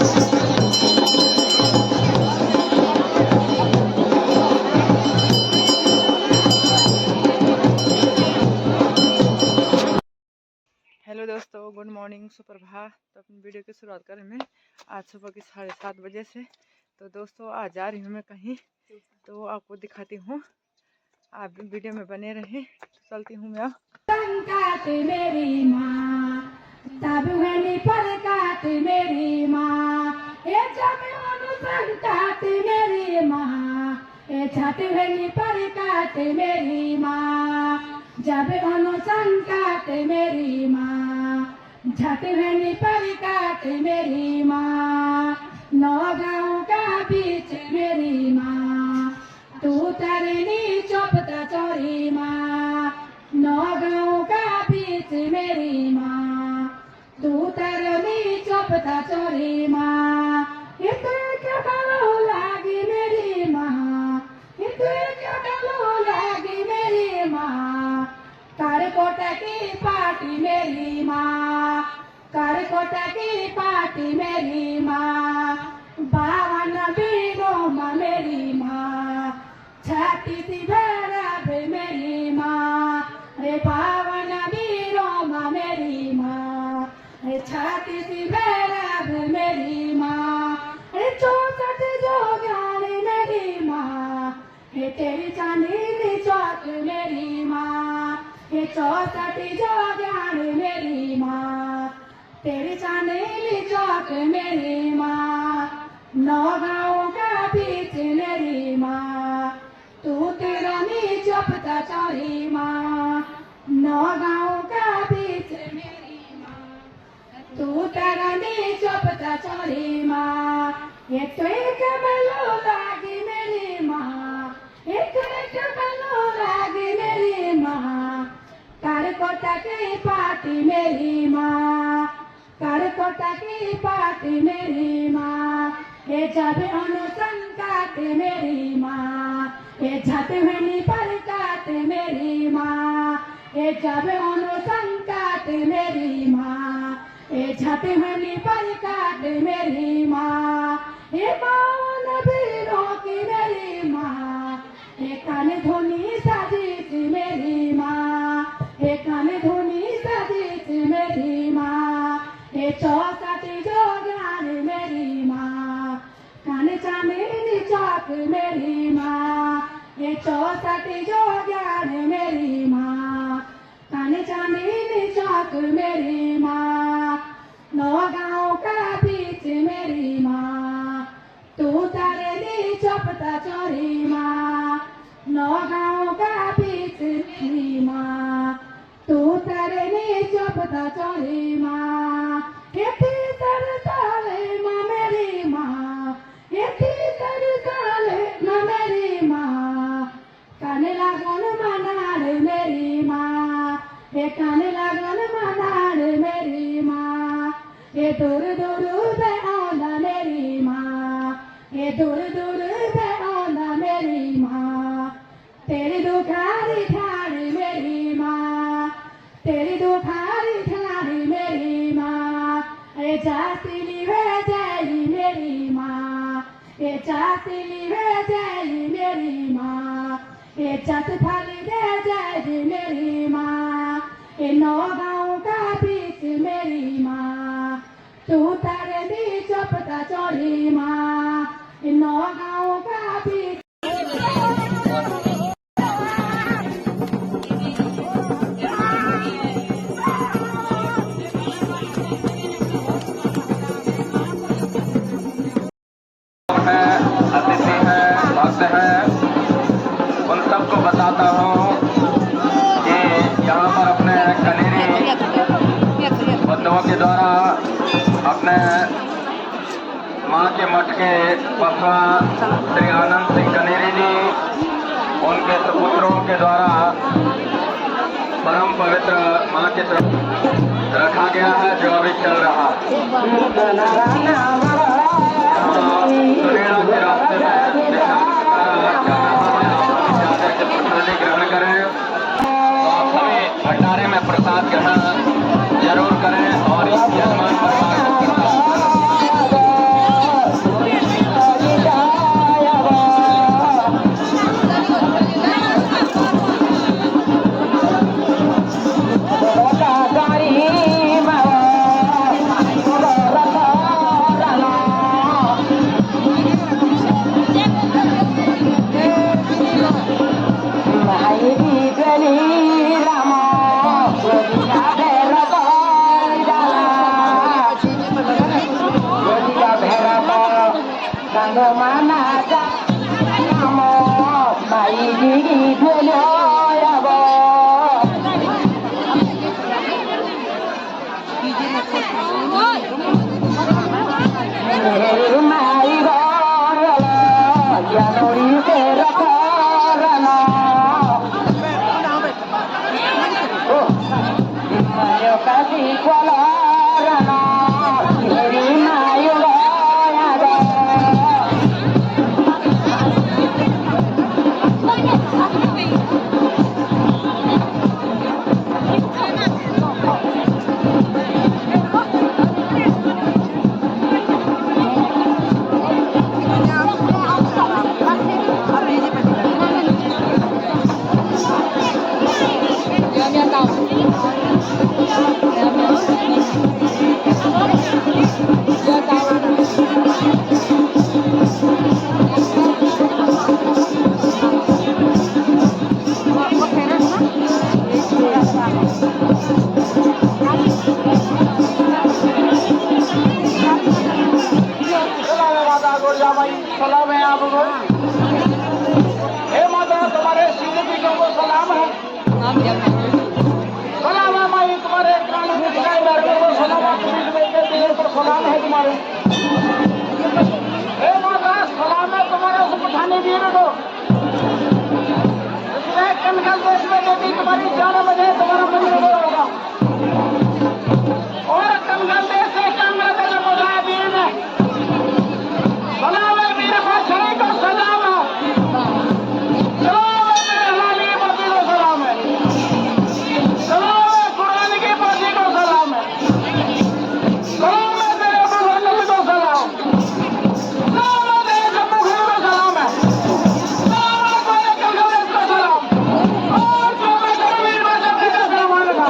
Hello दोस्तों, good morning, सुप्रभात। तो अपनी वीडियो की शुरुआत करें मैं आज सुबह की 7:30 बजे से। तो दोस्तों आज जा रही हूँ मैं कहीं, तो आपको दिखाती हूँ, आप भी वीडियो में बने रहें। तो चलती हूँ मैं। संकात मेरी माँ तब है परकात मेरी माँ, ये जब संकात मेरी माँ, ये छठ है परकात मेरी माँ, जब संकात मेरी माँ, झट है परकात मेरी माँ, नौ गाँव का बीच मेरी माँ, तू तरनी चौपता चौरी माँ, नौ गाँव का बीच मेरी माँ, तू तरनी चौपता चौरी माँ, इतने क्या डालो लागी मेरी माँ, इतने क्या डालो लागी मेरी माँ, करकोट की पार्टी मेरी माँ, करकोट की पार्टी मेरी माँ, 52 बीघों में मेरी माँ, छाती सी भैरव मेरी माँ, रे 52 बीघों में मेरी माँ, रे छाती सी भैरव मेरी माँ, रे 64 जोगानी मेरी माँ, हे तेरी चांदनी चौक मेरी माँ, हे 64 जोगानी मेरी माँ, तेरी चांदनी चौक मेरी माँ, नौ गाँव का बीच मेरी माँ, तू तेरनी चौपता चौरी माँ, नौ गाँव का बीच मेरी माँ, तू तेरनी चौपता चौरी माँ, एक मेलो लागी मेरी माँ, एक मेलो लागी मेरी माँ, करकोट की पार्टी मेरी माँ, करकोट की पार्टी मेरी माँ, ये जब संकात मेरी माँ, ये झट हुई परकात मेरी माँ, ये जब संकात मेरी माँ, ये झट हुई परकात मेरी माँ, ये 52 बीघों की मेरी माँ, ये कान धुनी सजीत मेरी माँ, ये कान धुनी सजीत मेरी माँ, ये 64 जोगान मेरी माँ, कान चांदनी चौक मेरी माँ, ये 64 जोगान मेरी माँ, कान चांदनी चौक मेरी माँ, नौ गाँव का बीच मेरी माँ, तू तरनी चौपता चौरी माँ, नौ गाँव का बीच मेरी माँ, तू तरनी चौपता चौरी माँ, ये तीतर साले माँ मेरी माँ, ये तीतर साले माँ मेरी माँ, काने लागन मनाड़ मेरी माँ, ये काने लागन मनाड़ मेरी माँ, ये दूर दूर पे आना मेरी माँ, ये दूर दूर पे आना मेरी माँ, तेरी दुखारी ठाड़ी मेरी माँ, तेरी दुखारी ठाड़ी मेरी माँ, ये चाहती वे जाई मेरी माँ, ये चाहती वे जाई मेरी माँ, ये छत फाली दे जाई मेरी माँ, ये नौ गाँव का बीच मेरी माँ, तू तरनी चौपता चौरी माँ, ये नौ गाँव का बीच अतिथि हैं, भक्त हैं, उन सबको बताता हूँ कि यहाँ पर अपने कनेरी बंधुओं के द्वारा अपने माँ के मठ के पसवा श्री आनंद सिंह कनेरी जी, उनके सुपुत्रों के द्वारा परम पवित्र माँ की तरफ रखा गया है, जो अभी चल रहा सुरेड़ा के रास्ते में प्रसादी ग्रहण करें। तो आप सभी भंडारे में प्रसाद ग्रहण जरूर करें और इस यजमान परिवार को हनुमाना जा नाम माई गिरी भेलो अब माई जनवरी से रखना कसी कोलारना मेरी माई सलाम है आपको। हे माता तुम्हारे सिद्ध बीजों को सलाम है। सलाम है माई तुम्हारे कान में दिखाई दे रहे को सलाम है। तुम्हारे पर सलाम है तुम्हारे। हे माता सलाम है तुम्हारे सुपठानी वीर को। इसमें कनकल देश में यदि तुम्हारी जान बजे तुम्हारा मंदिर होगा और कनकल देश से कांग्रेस का बोला वीर में सलाम है वीर को शरीर को सलाम है। सलाम है मेरे हलाली पति को सलाम है। सलाम है कुरान की पति को सलाम है। सलाम है तेरे बुजुर्ग को सलाम। सलाम है तेरे जम्मू को सलाम है। सलाम है तेरे कलकत्ते को सलाम और जो मैं तेरे वीर में सबके का सलाम लगा।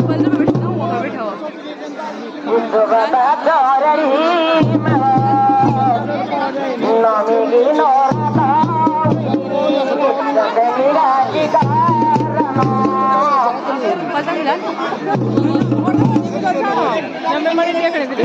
बल्ले पे बैठना हूँ, वहाँ बैठा हुआ। पता नहीं यार। मैं मरी क्या करें फिर?